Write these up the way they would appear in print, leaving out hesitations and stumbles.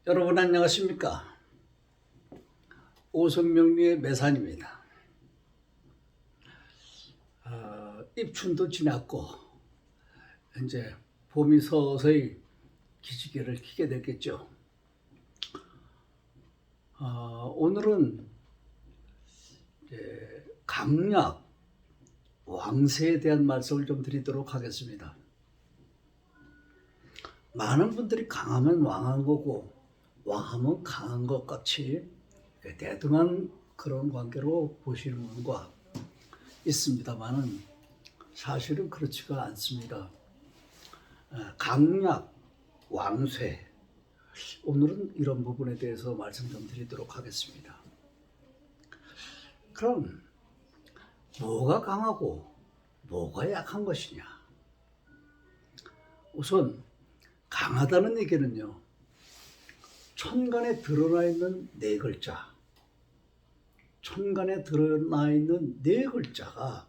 여러분 안녕하십니까? 오성명리의 매산입니다. 입춘도 지났고 이제 봄이 서서히 기지개를 켜게 됐겠죠. 오늘은 강약 왕세에 대한 말씀을 좀 드리도록 하겠습니다. 많은 분들이 강하면 왕한 거고 왕하면 강한 것 같이 대등한 그런 관계로 보시는 분과 있습니다만은 사실은 그렇지가 않습니다. 강약, 왕쇠, 오늘은 이런 부분에 대해서 말씀 좀 드리도록 하겠습니다. 그럼 뭐가 강하고 뭐가 약한 것이냐? 우선 강하다는 얘기는요, 천간에 드러나 있는 네 글자, 천간에 드러나 있는 네 글자가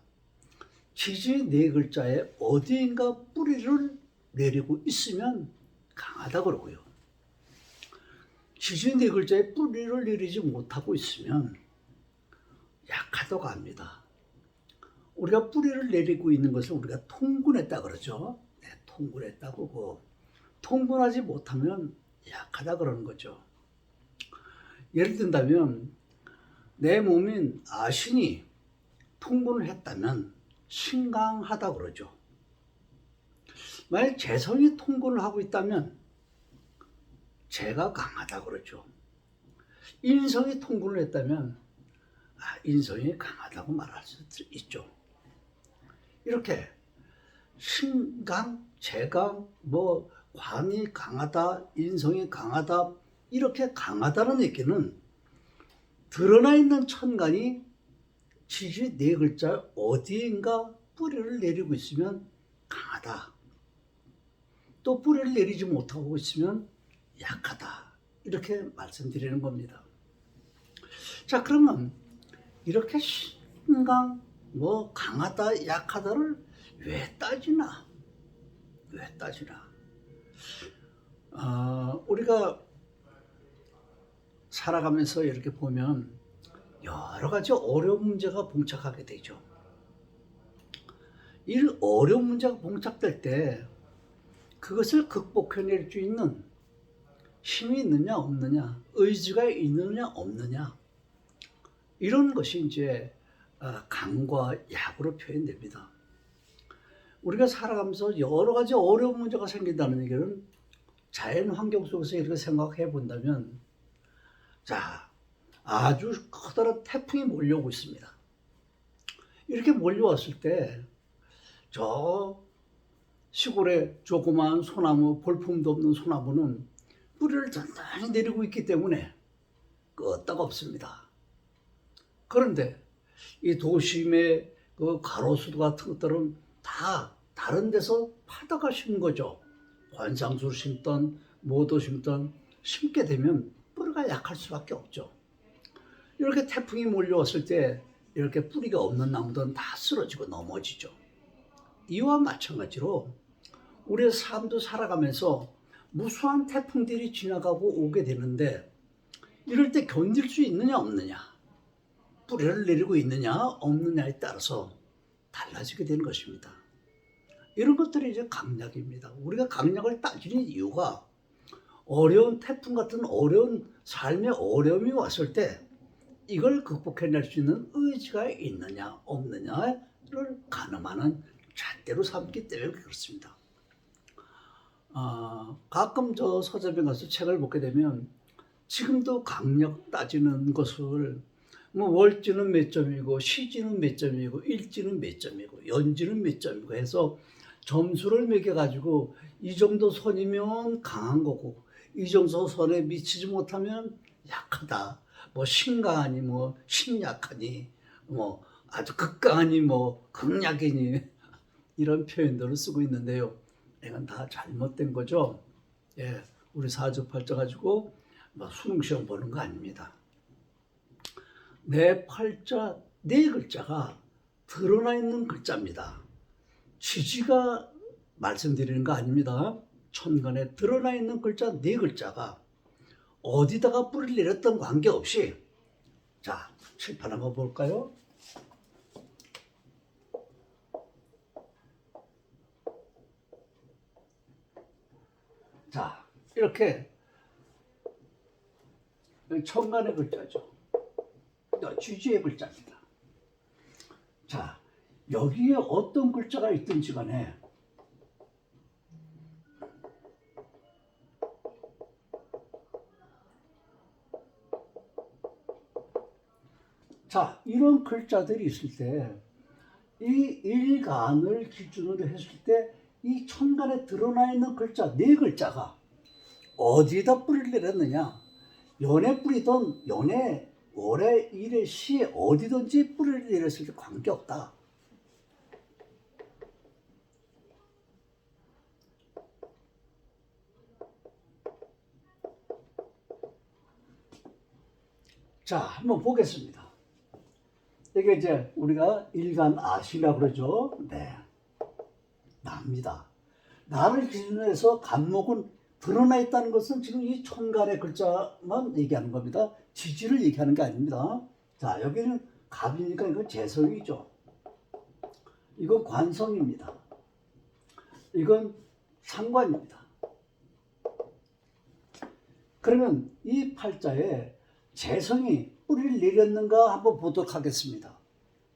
지지 네 글자에 어디인가 뿌리를 내리고 있으면 강하다 그러고요. 지지 네 글자에 뿌리를 내리지 못하고 있으면 약하다고 합니다. 우리가 뿌리를 내리고 있는 것을 우리가 통군했다 그러죠. 네, 통군했다고 하고, 통군하지 못하면 약하다 그러는 거죠. 예를 든다면 내 몸인 아신이 통군을 했다면 신강하다 그러죠. 만약 재성이 통군을 하고 있다면 재가 강하다 그러죠. 인성이 통군을 했다면 인성이 강하다고 말할 수 있죠. 이렇게 신강, 재강, 관이 강하다, 인성이 강하다, 이렇게 강하다는 얘기는 드러나 있는 천간이 지지 네 글자 어디인가 뿌리를 내리고 있으면 강하다. 또 뿌리를 내리지 못하고 있으면 약하다. 이렇게 말씀드리는 겁니다. 자, 그러면 이렇게 신강, 강하다, 약하다를 왜 따지나? 우리가 살아가면서 이렇게 보면 여러 가지 어려운 문제가 봉착하게 되죠. 이 어려운 문제가 봉착될 때 그것을 극복해낼 수 있는 힘이 있느냐 없느냐, 의지가 있느냐 없느냐, 이런 것이 이제 강과 약으로 표현됩니다. 우리가 살아가면서 여러 가지 어려운 문제가 생긴다는 얘기는 자연 환경 속에서 이렇게 생각해 본다면, 자, 아주 커다란 태풍이 몰려오고 있습니다. 이렇게 몰려왔을 때 저 시골에 조그마한 소나무, 볼품도 없는 소나무는 뿌리를 단단히 내리고 있기 때문에 끄떡 없습니다. 그런데 이 도심의 그 가로수 같은 것들은 다 다른 데서 파다가 심은 거죠. 관상수를 심던 모도 심던 심게 되면 뿌리가 약할 수밖에 없죠. 이렇게 태풍이 몰려왔을 때 이렇게 뿌리가 없는 나무들은 다 쓰러지고 넘어지죠. 이와 마찬가지로 우리의 삶도 살아가면서 무수한 태풍들이 지나가고 오게 되는데, 이럴 때 견딜 수 있느냐 없느냐, 뿌리를 내리고 있느냐 없느냐에 따라서 달라지게 되는 것입니다. 이런 것들이 이제 강약입니다. 우리가 강약을 따지는 이유가 어려운 태풍 같은 어려운 삶의 어려움이 왔을 때 이걸 극복해낼 수 있는 의지가 있느냐 없느냐를 가늠하는 잣대로 삼기 때문에 그렇습니다. 가끔 저 서점에 가서 책을 보게 되면 지금도 강약 따지는 것을 월지는 몇 점이고 시지는 몇 점이고 일지는 몇 점이고 연지는 몇 점이고 해서 점수를 매겨가지고 이 정도 선이면 강한 거고 이 정도 선에 미치지 못하면 약하다. 신강하니 신약하니 아주 극강하니 극약이니 이런 표현들을 쓰고 있는데요. 이건 다 잘못된 거죠. 우리 사주팔자 가지고 수능 시험 보는 거 아닙니다. 내 팔자 네 글자가 드러나 있는 글자입니다. 지지가 말씀드리는 거 아닙니다. 천간에 드러나 있는 글자 네 글자가 어디다가 뿌리를 내렸던 관계없이, 자, 칠판 한번 볼까요? 자, 이렇게 천간의 글자죠. 쥐쥐의 글자입니다. 자, 여기에 어떤 글자가 있든지 간에 자, 이런 글자들이 있을 때 이 일간을 기준으로 했을 때 이 천간에 드러나 있는 글자 네 글자가 어디에다 뿌리를 내렸느냐, 연에 뿌리든 연에 월에 일에 시에 어디든지 뿌리를 내렸을 때 관계없다. 자, 한번 보겠습니다. 이게 이제 우리가 일간 아시라 그러죠. 네, 나입니다. 나를 기준으로 해서 간목은 드러나 있다는 것은 지금 이 천간의 글자만 얘기하는 겁니다. 지지를 얘기하는 게 아닙니다. 자, 여기는 갑이니까 이건 재성이죠. 이건 관성입니다. 이건 상관입니다. 그러면 이 팔자에 재성이 뿌리를 내렸는가 한번 보도록 하겠습니다.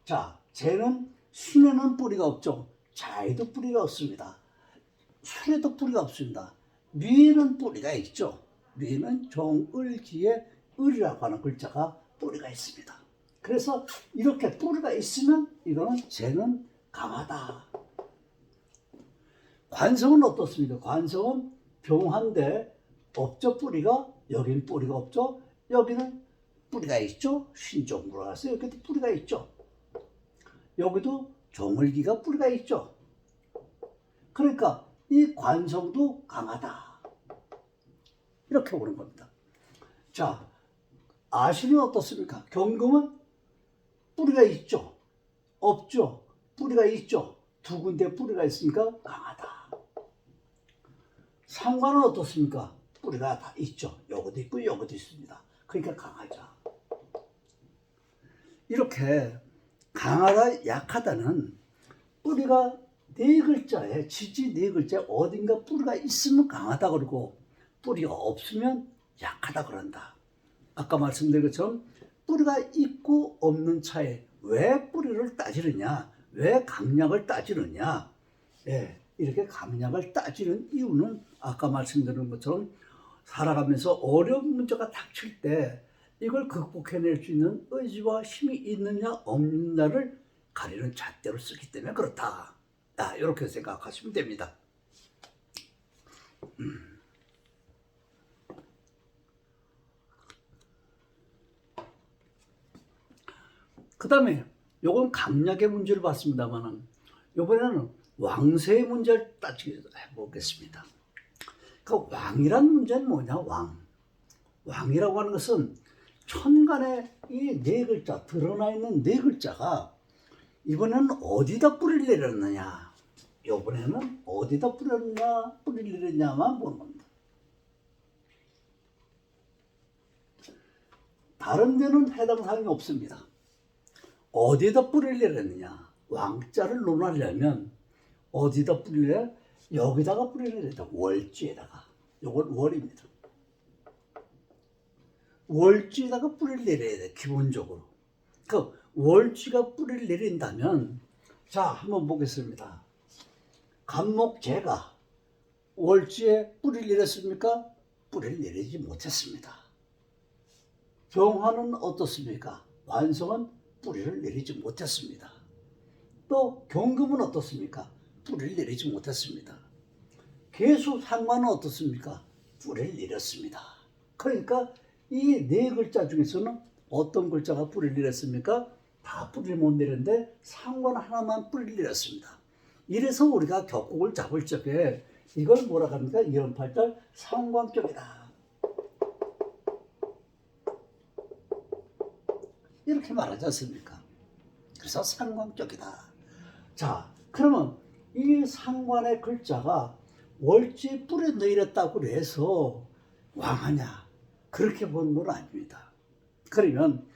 자, 재는 신에는 뿌리가 없죠. 자에도 뿌리가 없습니다. 술에도 뿌리가 없습니다. 미에는 뿌리가 있죠. 미에는 종을기에 을이라고 하는 글자가 뿌리가 있습니다. 그래서 이렇게 뿌리가 있으면 이거는 재는 강하다. 관성은 어떻습니까? 관성은 병한데 없죠. 뿌리가. 여기는 뿌리가 없죠. 여기는 뿌리가 있죠. 신종으로 가서 여기도 뿌리가 있죠. 여기도 종을기가 뿌리가 있죠. 그러니까 이 관성도 강하다. 이렇게 보는 겁니다. 자, 아시는 어떻습니까? 경금은 뿌리가 있죠. 없죠. 뿌리가 있죠. 두 군데 뿌리가 있으니까 강하다. 상관은 어떻습니까? 뿌리가 다 있죠. 여기도 있고 여기도 있습니다. 그러니까 강하죠. 이렇게 강하다, 약하다는 뿌리가 네 글자에, 지지 네 글자에 어딘가 뿌리가 있으면 강하다 그러고 뿌리가 없으면 약하다 그런다. 아까 말씀드린 것처럼 뿌리가 있고 없는 차에 왜 뿌리를 따지느냐, 왜 강약을 따지느냐. 예, 이렇게 강약을 따지는 이유는 아까 말씀드린 것처럼 살아가면서 어려운 문제가 닥칠 때 이걸 극복해낼 수 있는 의지와 힘이 있느냐 없느냐를 가리는 잣대로 쓰기 때문에 그렇다. 이렇게 생각하시면 됩니다. 그 다음에 요건 강약의 문제를 봤습니다만 이번에는 왕세의 문제를 따지게 해보겠습니다. 그 왕이란 문제는 뭐냐? 왕이라고 하는 것은 천간에 이 네 글자, 드러나 있는 네 글자가 이번에는 어디다 뿌리를 내렸느냐, 이번에는 어디다 뿌리를 내렸냐만 보는 겁니다. 다른 데는 해당 사항이 없습니다. 어디다 뿌리를 내렸느냐, 왕자를 논하려면 어디다 뿌리를 내려? 여기다가 뿌리를 내렸다. 월지에다가. 이건 월입니다. 월지에다가 뿌리를 내려야 돼, 기본적으로. 그 월지가 뿌리를 내린다면, 자, 한번 보겠습니다. 간목재가 월지에 뿌리를 내렸습니까? 뿌리를 내리지 못했습니다. 병화는 어떻습니까? 관성은 뿌리를 내리지 못했습니다. 또 경금은 어떻습니까? 뿌리를 내리지 못했습니다. 계수 상관은 어떻습니까? 뿌리를 내렸습니다. 그러니까 이 네 글자 중에서는 어떤 글자가 뿌리를 내렸습니까? 다 뿌리를 못 내렸는데 상관 하나만 뿌리를 내렸습니다. 이래서 우리가 격곡을 잡을 적에 이걸 뭐라 합니까? 이연팔달 상관격이다. 이렇게 말하지 않습니까? 그래서 상관격이다. 자, 그러면 이 상관의 글자가 월지에 뿌려 내렸다고 해서 왕하냐? 그렇게 보는 건 아닙니다. 그러면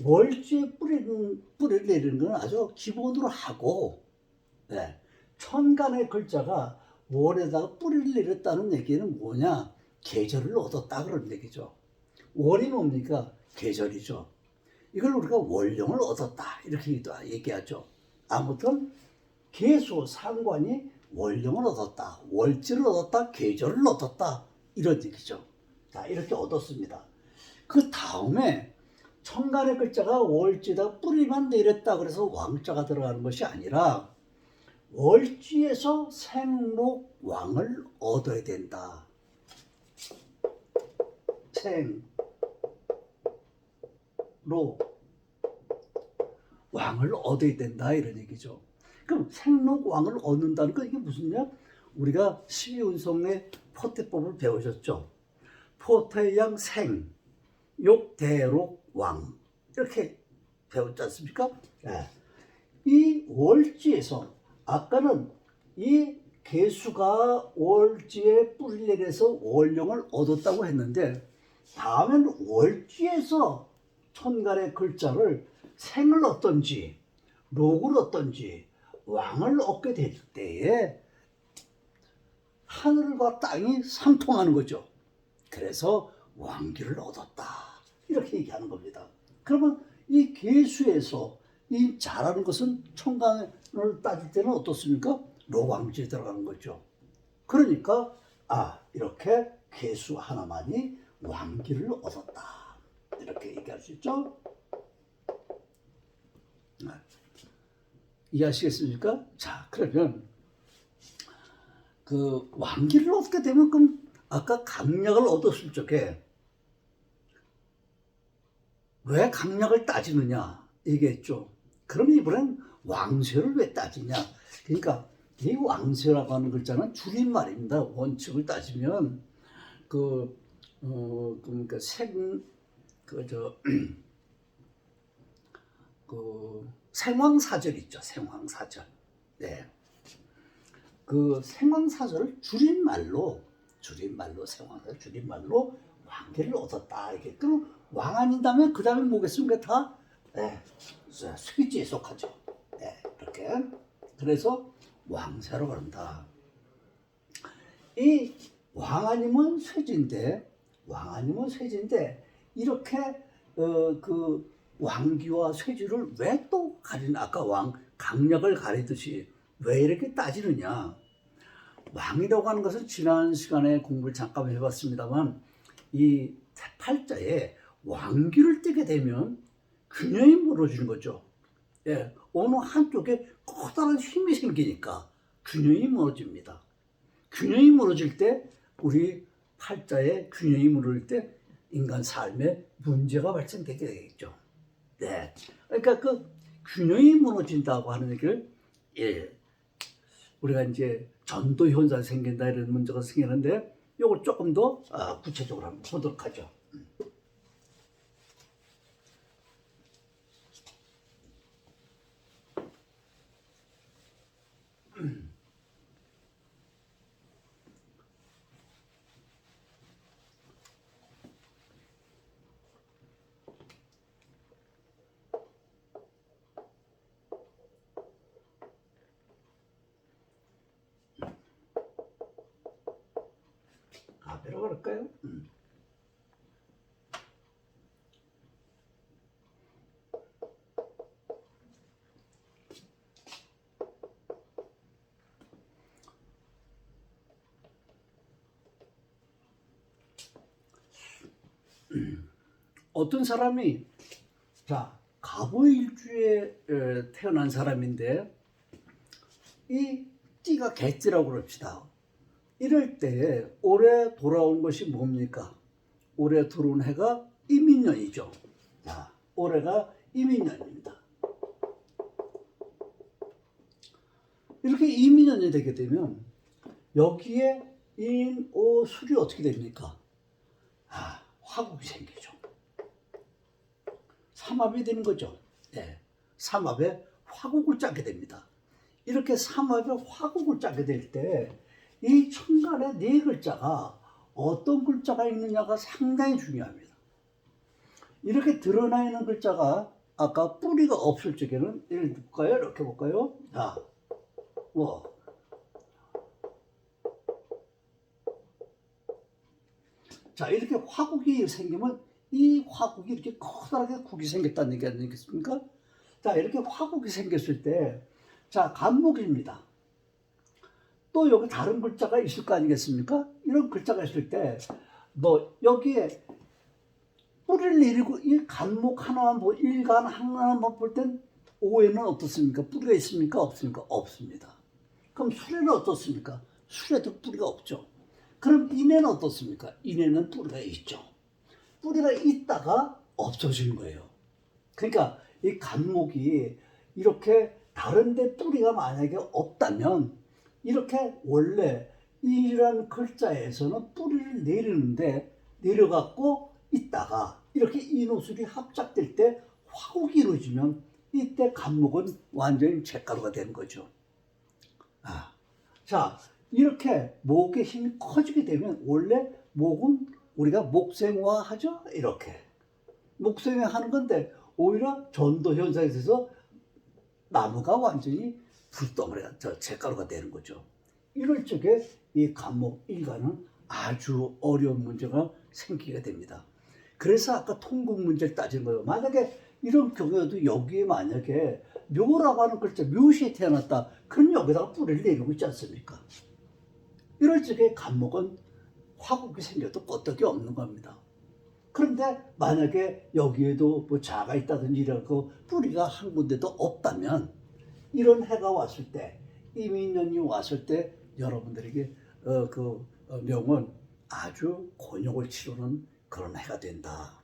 월지에 뿌리를 내리는 건 아주 기본으로 하고, 네. 천간의 글자가 월에다가 뿌리를 내렸다는 얘기는 뭐냐? 계절을 얻었다 그런 얘기죠. 월이 뭡니까? 계절이죠. 이걸 우리가 월령을 얻었다 이렇게 얘기하죠. 아무튼 계수 상관이 월령을 얻었다, 월지를 얻었다, 계절을 얻었다 이런 얘기죠. 자, 이렇게 얻었습니다. 그 다음에 천간의 글자가 월지에다 뿌리만 내렸다 그래서 왕자가 들어가는 것이 아니라 월지에서 생록왕을 얻어야 된다. 생록왕을 얻어야 된다 이런 얘기죠. 그럼 생록왕을 얻는다는 건 이게 무슨냐? 우리가 12운성의 포태법을 배우셨죠. 포태양 생, 욕대록 왕 이렇게 배웠지 않습니까? 네. 이 월지에서 아까는 이 개수가 월지에 뿌리를 내려서 월령을 얻었다고 했는데 다음엔 월지에서 천간의 글자를 생을 얻든지 록을 얻든지 왕을 얻게 될 때에 하늘과 땅이 상통하는 거죠. 그래서 왕기를 얻었다 이렇게 얘기하는 겁니다. 그러면 이 계수에서 이 잘하는 것은 천간을 따질 때는 어떻습니까? 록왕지에 들어가는 거죠. 그러니까 이렇게 계수 하나만이 왕기를 얻었다 이렇게 얘기할 수 있죠. 이해하시겠습니까? 자, 그러면 그 왕기를 얻게 되면 그럼 아까 강약을 얻었을 적에 왜 강약을 따지느냐 얘기했죠. 그럼 이번엔 왕쇠를 왜 따지냐? 그러니까 이 왕쇠라고 하는 글자는 줄임말입니다. 원칙을 따지면 그러니까 생왕사절 있죠. 생왕사절. 네. 그 생왕사절을 줄임말로 생왕사절 줄임말로 왕기를 얻었다. 이게 그럼 왕 아닌다면 그 다음에 뭐겠습니까? 다 쇠지에 속하죠. 네, 이렇게. 그래서 왕쇠로 그런다. 이 왕 아니면 쇠지인데 이렇게 그 왕기와 쇠지를 왜 또 가리는 아까 강약을 가리듯이 왜 이렇게 따지느냐? 왕이라고 하는 것은 지난 시간에 공부를 잠깐 해봤습니다만 이 팔자에 왕기를 띠게 되면 균형이 무너지는 거죠. 예, 어느 한쪽에 커다란 힘이 생기니까 균형이 무너집니다. 균형이 무너질 때 우리 팔자에 균형이 무너질 때 인간 삶에 문제가 발생되게 되겠죠. 네, 그러니까 그 균형이 무너진다고 하는 얘기를 우리가 이제 전도 현상이 생긴다 이런 문제가 생기는데 이걸 조금 더 구체적으로 한번 보도록 하죠. 배로 갈까요? 어떤 사람이 갑오일주에 태어난 사람인데 이 띠가 개띠라고 그럽시다. 이럴 때 올해 돌아온 것이 뭡니까? 올해 들어온 해가 이민년이죠. 올해가 이민년입니다. 이렇게 이민년이 되게 되면 여기에 인, 오, 술이 어떻게 됩니까? 화국이 생기죠. 삼합이 되는 거죠. 네. 삼합에 화국을 짜게 됩니다. 이렇게 삼합에 화국을 짜게 될 때 이 천간의 네 글자가 어떤 글자가 있느냐가 상당히 중요합니다. 이렇게 드러나 있는 글자가 아까 뿌리가 없을 적에는 예를 볼까요? 이렇게 볼까요? 자, 뭐. 자, 이렇게 화국이 생기면 이 화국이 이렇게 커다랗게 국이 생겼다는 얘기 아니겠습니까? 자, 이렇게 화국이 생겼을 때, 자, 간목입니다. 또 여기 다른 글자가 있을 거 아니겠습니까? 이런 글자가 있을 때, 뭐, 여기에 뿌리를 내리고 이 간목 하나만 일간 하나만 볼 땐 오에는 어떻습니까? 뿌리가 있습니까? 없습니까? 없습니다. 그럼 술에는 어떻습니까? 술에도 뿌리가 없죠. 그럼 인에는 어떻습니까? 인에는 뿌리가 있죠. 뿌리가 있다가 없어지는 거예요. 그러니까 이 간목이 이렇게 다른데 뿌리가 만약에 없다면 이렇게 원래 이란 글자에서는 뿌리를 내리는데 내려갖고 있다가 이렇게 인호술이 합작될 때 화국이 이루어지면 이때 간목은 완전히 잿가루가 되는 거죠. 자, 이렇게 목의 힘이 커지게 되면 원래 목은 우리가 목생화 하죠? 이렇게. 목생화 하는 건데 오히려 전도 현상에 있어서 나무가 완전히 불덩어리가 잿가루가 되는 거죠. 이럴 적에 이 간목 일간은 아주 어려운 문제가 생기게 됩니다. 그래서 아까 통국 문제를 따진 거예요. 만약에 이런 경우에도 여기에 만약에 묘라고 하는 글자, 묘시에 태어났다. 그럼 여기다가 뿌리를 내리고 있지 않습니까? 이럴 적에 간목은 화국이 생겨도 끄떡이 없는 겁니다. 그런데 만약에 여기에도 뭐 자가 있다든지 이러고 뿌리가 한 군데도 없다면 이런 해가 왔을 때, 이민년이 왔을 때 여러분들에게 명은 아주 곤욕을 치르는 그런 해가 된다.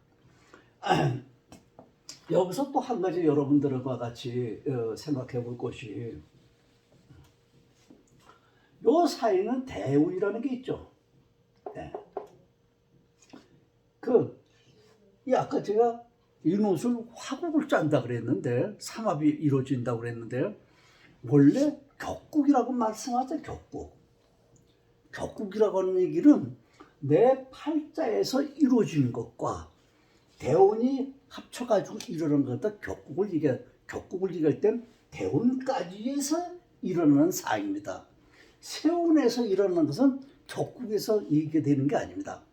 여기서 또 한 가지 여러분들과 같이 생각해 볼 것이 요 사이는 대운이라는 게 있죠. 네. 이 아까 제가 인옷을 화국을 짠다 그랬는데 삼합이 이루어진다고 그랬는데 원래 격국이라고 말씀하죠. 격국이라고 하는 얘기는 내 팔자에서 이루어지는 것과 대운이 합쳐가지고 일어나는 것다 격국을 얘기할 땐 대운까지에서 일어나는 사입니다. 세운에서 일어나는 것은 격국에서 얘기가 되는 게 아닙니다.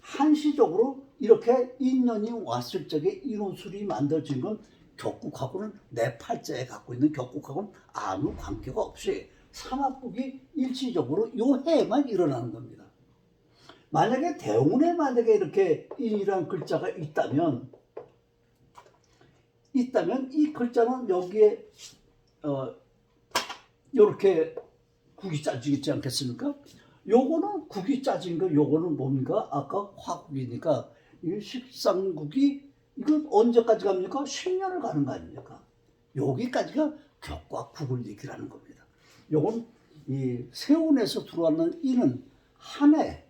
한시적으로 이렇게 인연이 왔을 적에 인호술이 만들어진 건 격국하고는 내 팔자에 갖고 있는 격국하고는 아무 관계가 없이 삼합국이 일시적으로 요 해에만 일어나는 겁니다. 만약에 대운에 만약에 이렇게 인이라는 글자가 있다면 이 글자는 여기에 이렇게 국이 짜지겠지 않겠습니까? 요거는 국이 짜진 거, 요거는 뭡니까? 아까 화국이니까 이 식상국이 이건 언제까지 갑니까? 10년을 가는 거 아닙니까? 여기까지가 격과 국을 얘기하는 겁니다. 요건 이 세운에서 들어왔는 이는 한 해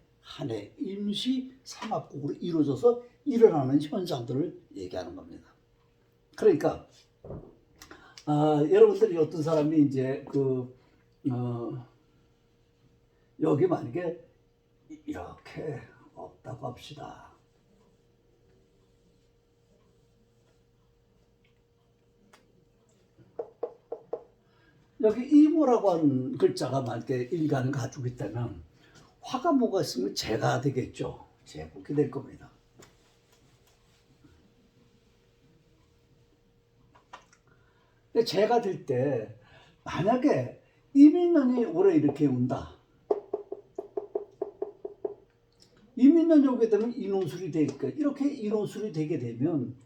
임시 삼합국으로 이루어져서 일어나는 현상들을 얘기하는 겁니다. 그러니까 여러분들이 어떤 사람이 이제 여기 만약에 이렇게 없다고 합시다. 여기 이모라고 하는 글자가 만약에 일간을 가지고 있다면 화가 뭐가 있으면 재가 되겠죠. 재 그렇게 될 겁니다. 근데 재가 될 때 만약에 이민년이 올해 이렇게 온다. 이민년이 오게 되면 인호술이 되니까 이렇게 인호술이 되게 되면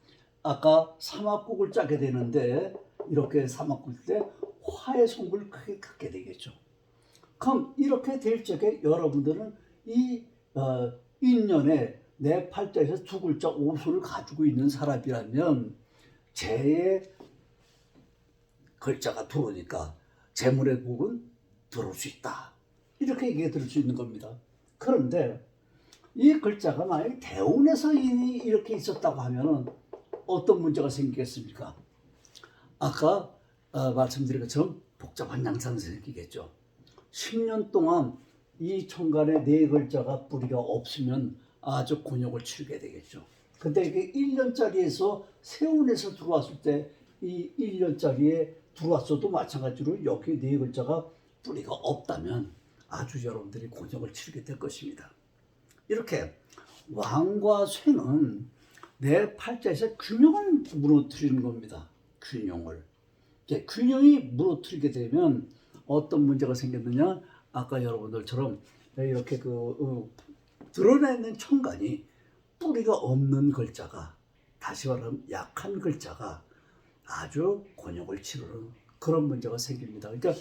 아까 삼합국을 짜게 되는데 이렇게 삼합국일 때 화의 성분을 크게 갖게 되겠죠. 그럼 이렇게 될 적에 여러분들은 이 인년에 내 팔자에서 두 글자 오수를 가지고 있는 사람이라면 재의 글자가 들어오니까 재물의 복은 들어올 수 있다. 이렇게 얘기해 드릴 수 있는 겁니다. 그런데 이 글자가 만약에 대운에서 이렇게 있었다고 하면 어떤 문제가 생기겠습니까? 아까 말씀드린 것처럼 복잡한 양상이 생기겠죠. 10년 동안 이 천간에 네 글자가 뿌리가 없으면 아주 곤욕을 치르게 되겠죠. 근데 이게 1년짜리에서 세운에서 들어왔을 때 이 1년짜리에 들어왔어도 마찬가지로 여기 네 글자가 뿌리가 없다면 아주 여러분들이 곤욕을 치르게 될 것입니다. 이렇게 왕과 쇠는 내 팔자에서 균형을 무너뜨리는 겁니다. 균형을. 균형이 무너뜨리게 되면 어떤 문제가 생겼느냐? 아까 여러분들처럼 이렇게 드러내는 천간이 뿌리가 없는 글자가, 다시 말하면 약한 글자가 아주 곤욕을 치르는 그런 문제가 생깁니다. 그러니까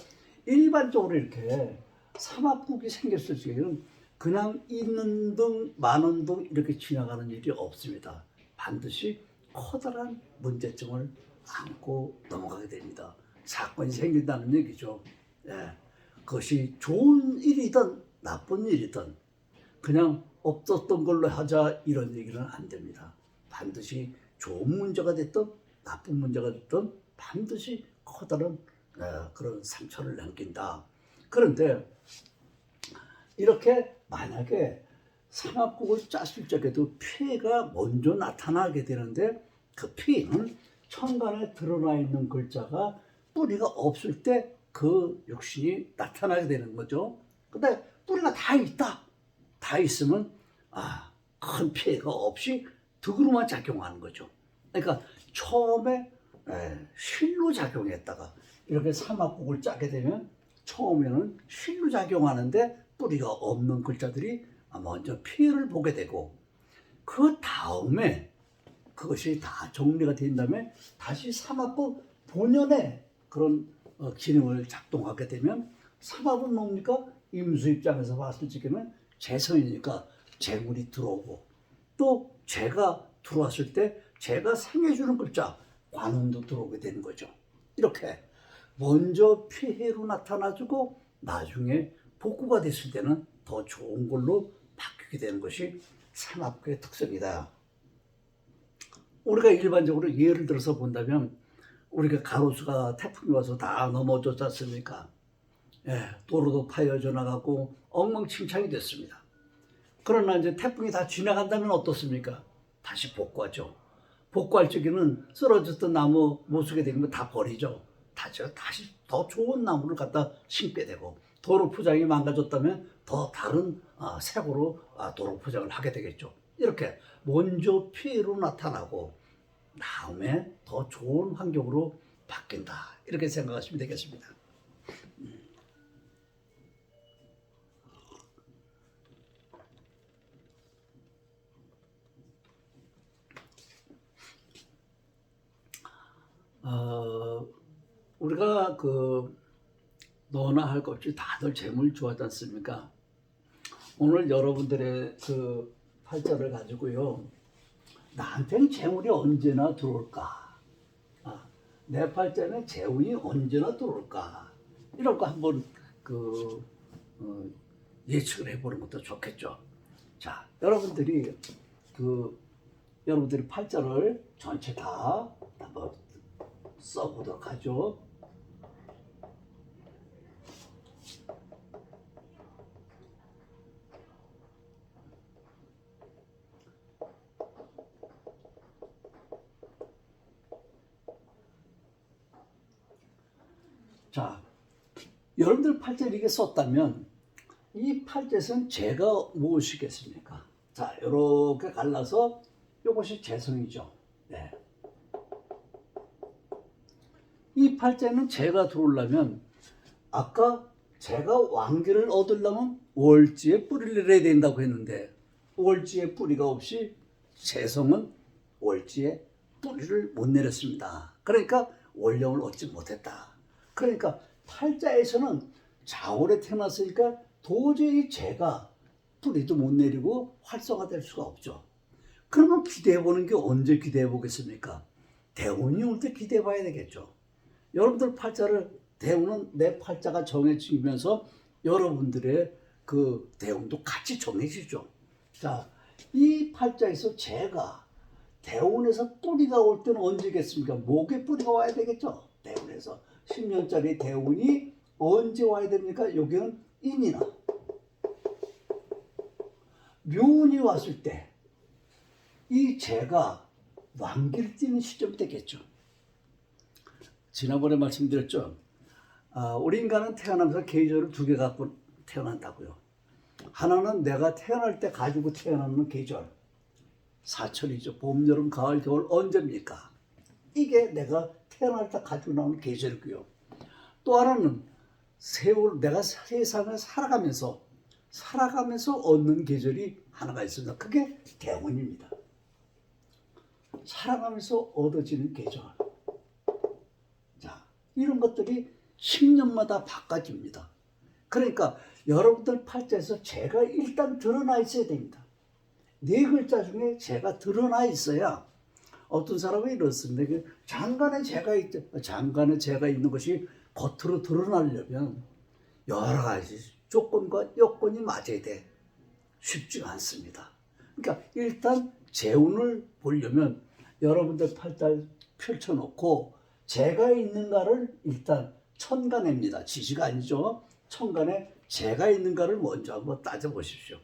일반적으로 이렇게 삼합국이 생겼을 적에는 그냥 있는 등 많은 등 이렇게 지나가는 일이 없습니다. 반드시 커다란 문제점을 안고 넘어가게 됩니다. 사건이 생긴다는 얘기죠. 예. 그것이 좋은 일이든 나쁜 일이든 그냥 없었던 걸로 하자 이런 얘기는 안 됩니다. 반드시 좋은 문제가 됐든 나쁜 문제가 됐든 반드시 커다란 그런 상처를 남긴다. 그런데 이렇게 만약에 삼합국을 짰을 적에도 피해가 먼저 나타나게 되는데 그 피해는 천간에 드러나 있는 글자가 뿌리가 없을 때 그 육신이 나타나게 되는 거죠. 근데 뿌리가 다 있다. 다 있으면 큰 피해가 없이 득으로만 작용하는 거죠. 그러니까 처음에 실로 작용했다가 이렇게 삼합국을 짜게 되면 처음에는 실로 작용하는데 뿌리가 없는 글자들이 먼저 피해를 보게 되고 그 다음에 그것이 다 정리가 된 다음에 다시 삼합국 본연의 그런 기능을 작동하게 되면 삼합은 뭡니까? 임수 입장에서 봤을 적에는 재성이니까 재물이 들어오고 또 재가 들어왔을 때 재가 생해주는 글자 관운도 들어오게 되는 거죠. 이렇게 먼저 피해로 나타나주고 나중에 복구가 됐을 때는 더 좋은 걸로 바뀌게 되는 것이 삼합국의 특성이다. 우리가 일반적으로 예를 들어서 본다면 우리가 가로수가 태풍이 와서 다 넘어졌지 않습니까? 도로도 파여져 나가고 엉망진창이 됐습니다. 그러나 이제 태풍이 다 지나간다면 어떻습니까? 다시 복구하죠. 복구할 적에는 쓰러졌던 나무 못 쓰게 되면 다 버리죠. 다시 더 좋은 나무를 갖다 심게 되고 도로 포장이 망가졌다면 더 다른 색으로 도로 포장을 하게 되겠죠. 이렇게 먼저 피해로 나타나고 다음에 더 좋은 환경으로 바뀐다. 이렇게 생각하시면 되겠습니다. 우리가 너나 할 것 없이 다들 재물 좋아하지 않습니까? 오늘 여러분들의 팔자를 가지고요. 나한테는 재물이 언제나 들어올까? 내 팔자는 재운이 언제나 들어올까? 이런 거 한번 예측을 해보는 것도 좋겠죠. 자, 여러분들이 여러분들이 팔자를 전체 다 한번 써보도록 하죠. 자, 여러분들 팔자를 이렇게 썼다면 이 팔자에서는 재가 무엇이겠습니까? 자, 이렇게 갈라서 이것이 재성이죠. 네. 이 팔자에는 재가 들어오려면 아까 재가 왕기를 얻으려면 월지에 뿌리를 내야 된다고 했는데 월지에 뿌리가 없이 재성은 월지에 뿌리를 못 내렸습니다. 그러니까 월령을 얻지 못했다. 그러니까 팔자에서는 자월에 태어났으니까 도저히 재가 뿌리도 못 내리고 활성화될 수가 없죠. 그러면 기대해보는 게 언제 기대해보겠습니까? 대운이 올 때 기대해봐야 되겠죠. 여러분들 팔자를 대운은 내 팔자가 정해지면서 여러분들의 대운도 같이 정해지죠. 자, 이 팔자에서 재가 대운에서 뿌리가 올 때는 언제겠습니까? 목에 뿌리가 와야 되겠죠. 대운에서 10년짜리 대운이 언제 와야 됩니까? 여기는 인이나 묘운이 왔을 때 이 재가 완기를 띠는 시점이 되겠죠. 지난번에 말씀드렸죠. 우리 인간은 태어나면서 계절을 두 개 갖고 태어난다고요. 하나는 내가 태어날 때 가지고 태어나는 계절, 사철이죠. 봄, 여름, 가을, 겨울 언제입니까? 이게 내가 태어날 때 가지고 나오는 계절이고요. 또 하나는 세월, 내가 세상을 살아가면서 얻는 계절이 하나가 있습니다. 그게 대운입니다. 살아가면서 얻어지는 계절. 자, 이런 것들이 10년마다 바꿔집니다. 그러니까 여러분들 팔자에서 재가 일단 드러나 있어야 됩니다. 네 글자 중에 재가 드러나 있어야, 어떤 사람은 이렇습니다. 장간에 재가 있는 것이 겉으로 드러나려면 여러 가지 조건과 여건이 맞아야 돼. 쉽지가 않습니다. 그러니까 일단 재운을 보려면 여러분들 팔자를 펼쳐놓고 재가 있는가를 일단 천간입니다. 지지가 아니죠. 천간에 재가 있는가를 먼저 한번 따져보십시오.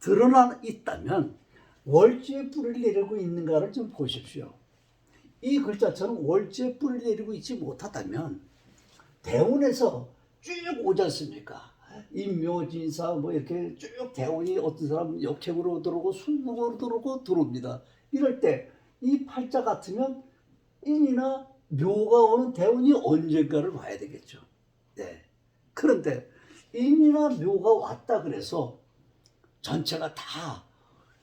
드러나 있다면 월지에 뿌리를 내리고 있는가를 좀 보십시오. 이 글자처럼 월지에 뿌리를 내리고 있지 못하다면 대운에서 쭉 오지 않습니까? 인묘진사 뭐 이렇게 쭉 대운이 어떤 사람은 역행으로 들어오고 순록으로 들어옵니다. 이럴 때 이 팔자 같으면 인이나 묘가 오는 대운이 언젠가를 봐야 되겠죠. 네. 그런데 인이나 묘가 왔다 그래서 전체가 다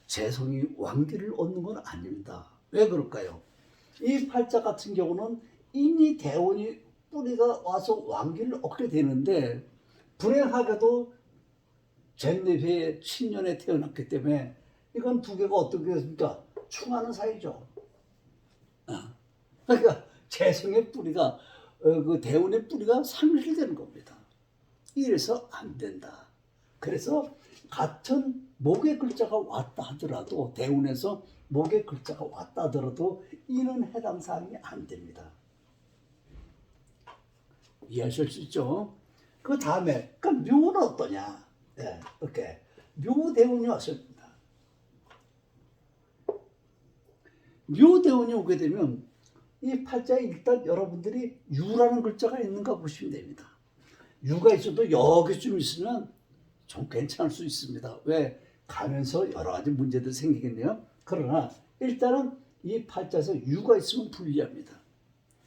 재성이 완기를 얻는 건 아닙니다. 왜 그럴까요? 이 팔자 같은 경우는 인이 대운이 뿌리가 와서 완기를 얻게 되는데, 불행하게도 젠네비의 신년에 태어났기 때문에 이건 두 개가 어떻게 됐습니까? 충하는 사이죠. 그러니까 재성의 뿌리가 그 대운의 뿌리가 상실되는 겁니다. 이래서 안 된다. 그래서 같은 목의 글자가 왔다 하더라도, 대운에서 목의 글자가 왔다 하더라도 이는 해당 사항이 안 됩니다. 이해하실 수 있죠? 그 다음에 묘는 어떠냐? 네, 이렇게 묘대운이 왔습니다. 묘대운이 오게 되면 이 팔자에 일단 여러분들이 유라는 글자가 있는가 보시면 됩니다. 유가 있어도 여기쯤 있으면 좀 괜찮을 수 있습니다. 왜? 가면서 여러 가지 문제들이 생기겠네요. 그러나 일단은 이 팔자에서 유가 있으면 불리합니다.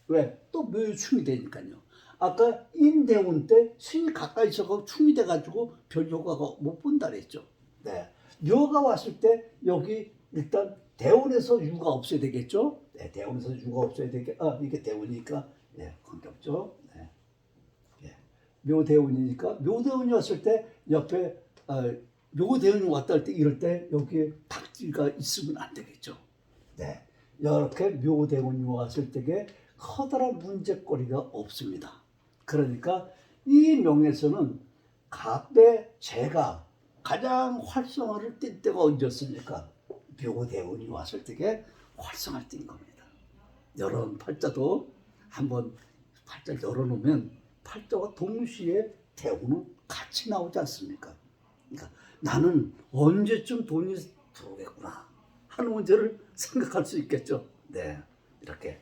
왜? 또 묘충이 되니까요. 아까 인대운 때 신이 가까이 있어서 충이 돼가지고 별 효과가 못 본다 그랬죠. 네. 묘가 왔을 때 여기 일단 대운에서 유가 없어야 되겠죠. 네, 대운에서 유가 없어야 이게 대운이니까 네, 관계없죠. 네. 네. 묘대운이니까 묘대운이 왔을 때 옆에 묘대운이 왔다 할 때 이럴 때 여기에 탁지가 있으면 안 되겠죠. 네. 이렇게 묘대운이 왔을 때에 커다란 문제거리가 없습니다. 그러니까 이 명에서는 갑의 재가 가장 활성화를 띈 때가 언제였습니까? 묘대운이 왔을 때에 활성화를 띈 겁니다. 여러분 팔자도 한번 팔자를 열어놓으면 팔자와 동시에 대운은 같이 나오지 않습니까? 그러니까 나는 언제쯤 돈이 들어오겠구나 하는 문제를 생각할 수 있겠죠. 네, 이렇게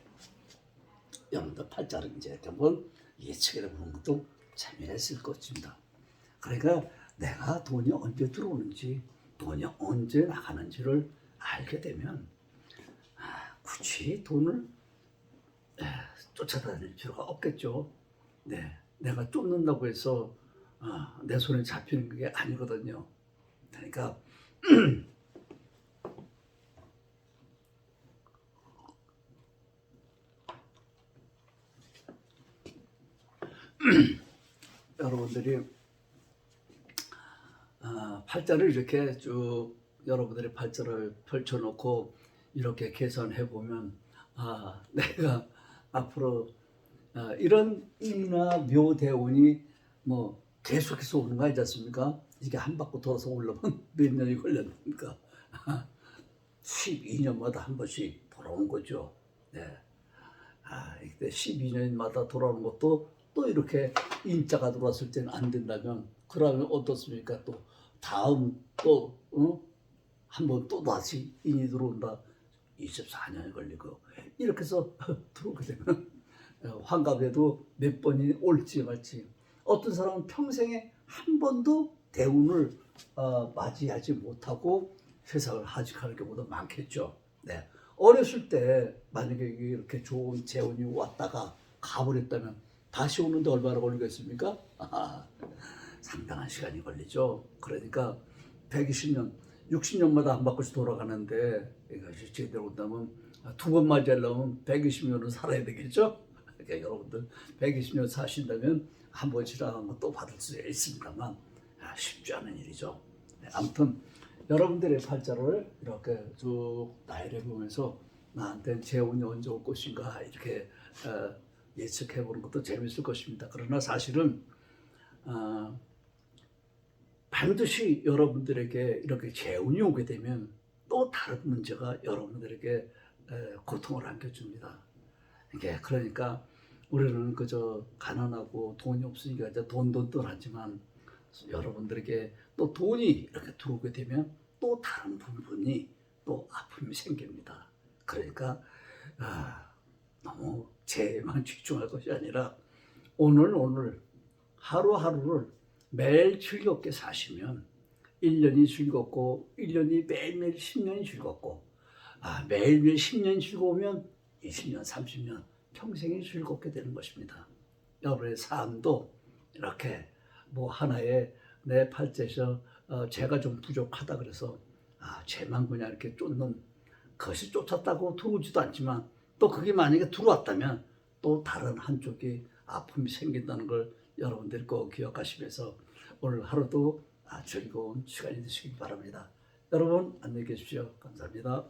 여러분들 팔자를 이제 한번 예측해 보는 것도 재미있을 것입니다. 그러니까 내가 돈이 언제 들어오는지, 돈이 언제 나가는지를 알게 되면 굳이 돈을 쫓아다닐 필요가 없겠죠. 네, 내가 쫓는다고 해서 내 손에 잡히는 게 아니거든요. 그러니까 여러분들이 팔자를 이렇게 쭉 여러분들의 팔자를 펼쳐놓고 이렇게 계산해 보면 내가 앞으로 이런 인이나 묘대운이 뭐 계속해서 오는 거 아니지 않습니까? 이게 한 바퀴 돌아서 오려면 몇 년이 걸렸습니까? 12년마다 한 번씩 돌아오는 거죠. 네. 이때 12년마다 돌아오는 것도 또 이렇게 인자가 들어왔을 때는 안 된다면, 그러면 어떻습니까? 또 다음 또 한번 또 다시 인이 들어온다. 24년이 걸리고 이렇게 해서 들어오게 되면 환갑에도 몇 번이 올지 말지 어떤 사람은 평생에 한 번도 대운을 맞이하지 못하고 세상을 하직하는 경우도 많겠죠. 네. 어렸을 때 만약에 이렇게 좋은 재운이 왔다가 가버렸다면 다시 오는데 얼마나 걸리겠습니까? 상당한 시간이 걸리죠. 그러니까 120년, 60년마다 한 바퀴씩 돌아가는데 이것이 제대로 온다면 두 번 맞이하려면 120년은 살아야 되겠죠. 그러니까 여러분들 120년 사신다면 한 번 지나가면 또 받을 수 있습니다만 쉽지 않은 일이죠. 네, 아무튼 여러분들의 팔자를 이렇게 쭉 나열해 보면서 나한테 재운이 언제 올 것인가 이렇게 예측해 보는 것도 재밌을 것입니다. 그러나 사실은 반드시 여러분들에게 이렇게 재운이 오게 되면 또 다른 문제가 여러분들에게 고통을 안겨줍니다. 이게 그러니까 우리는 그저 가난하고 돈이 없으니까 이제 돈돈돈 하지만 여러분들에게 또 돈이 이렇게 들어오게 되면 또 다른 부분이 또 아픔이 생깁니다. 그러니까 너무 재에만 집중할 것이 아니라 오늘 하루하루를 매일 즐겁게 사시면 1년이 즐겁고 1년이 매일매일 10년이 즐겁고 매일매일 10년이 즐거우면 20년, 30년 평생이 즐겁게 되는 것입니다. 여러분의 삶도 이렇게 뭐 하나의 내 팔자에서 제가 좀 부족하다 그래서 쟤만 그냥 이렇게 쫓는 그것이 쫓았다고 들어오지도 않지만 또 그게 만약에 들어왔다면 또 다른 한쪽이 아픔이 생긴다는 걸 여러분들이 꼭 기억하시면서 오늘 하루도 즐거운 시간이 되시길 바랍니다. 여러분 안녕히 계십시오. 감사합니다.